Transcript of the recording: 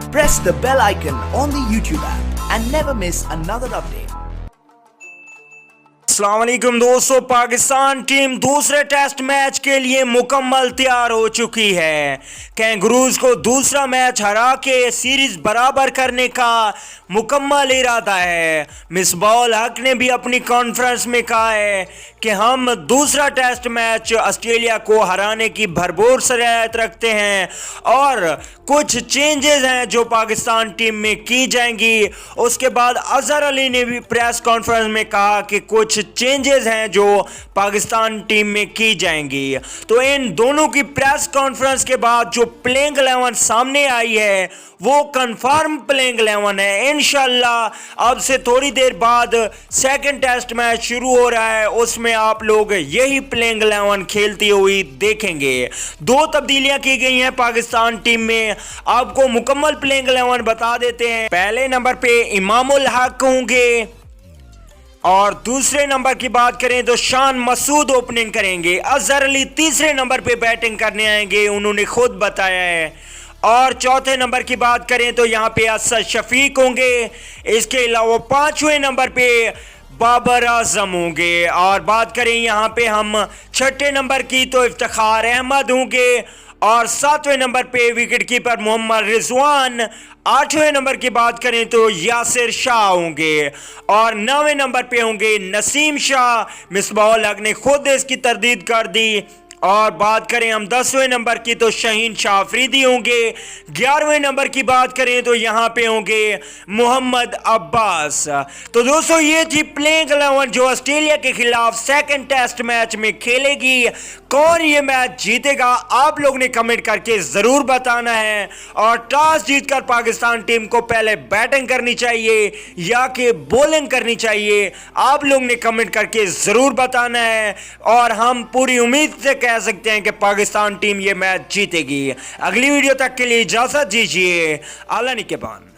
Press the bell icon on the YouTube app and never miss another update. अस्सलाम वालेकुम दोस्तों, Pakistan team दूसरे test match के लिए मुकम्मल तैयार हो चुकी है। कैंगरूज को दूसरा मैच हरा के सीरीज बराबर करने का मुकम्मल इरादा है। मिसबाह हक ने भी अपनी कॉन्फ्रेंस में कहा है कि हम दूसरा टेस्ट मैच ऑस्ट्रेलिया को हराने की भरपूर सलाहियत रखते हैं और कुछ चेंजेस हैं जो पाकिस्तान टीम में की जाएंगी। उसके बाद अजहर अली ने भी प्रेस कॉन्फ्रेंस में कहा कि कुछ चेंजेस हैं जो पाकिस्तान टीम में की जाएंगी। तो इन दोनों की प्रेस कॉन्फ्रेंस के बाद जो प्लेइंग 11 सामने आई है वो कंफर्म प्लेइंग 11 है। इंशाल्लाह अब से थोड़ी देर बाद सेकंड टेस्ट मैच शुरू हो रहा है, उसमें आप लोग यही प्लेइंग 11 खेलती हुई देखेंगे। दो तब्दीलियां की गई हैं पाकिस्तान टीम में, आपको मुकम्मल प्लेइंग 11 बता देते हैं। पहले नंबर पे इमामुल हक होंगे और दूसरे नंबर की बात करें तो शान मसूद ओपनिंग करेंगे। अजहर अली तीसरे नंबर पे बैटिंग करने आएंगे, उन्होंने खुद बताया है। और चौथे नंबर की बात करें तो यहाँ पे असद शफीक होंगे। इसके अलावा पांचवें नंबर पे बाबर आजम होंगे। और बात करें यहाँ पे हम छठे नंबर की तो इफ्तिखार अहमद होंगे। और सातवें नंबर पे विकेट कीपर मोहम्मद रिजवान। आठवें नंबर की बात करें तो यासिर शाह होंगे। और नौवें नंबर पे होंगे नसीम शाह। मिसबाह हक ने खुद इसकी तरदीद कर दी। और बात करें हम 10वें नंबर की तो शाहीन शाह अफरीदी होंगे। 11वें नंबर की बात करें तो यहाँ पे होंगे मोहम्मद अब्बास। तो दोस्तों ये थी प्लेइंग 11 जो ऑस्ट्रेलिया के खिलाफ सेकंड टेस्ट मैच में खेलेगी। कौन ये मैच जीतेगा आप लोग ने कमेंट करके ज़रूर बताना है। और टॉस जीतकर पाकिस्तान टीम को पहले बैटिंग करनी चाहिए या कि बॉलिंग करनी चाहिए, आप लोग ने कमेंट करके ज़रूर बताना है। और हम पूरी उम्मीद से कह सकते हैं कि पाकिस्तान टीम ये मैच जीतेगी। अगली वीडियो तक के लिए इजाजत दीजिए। आला निगहबान।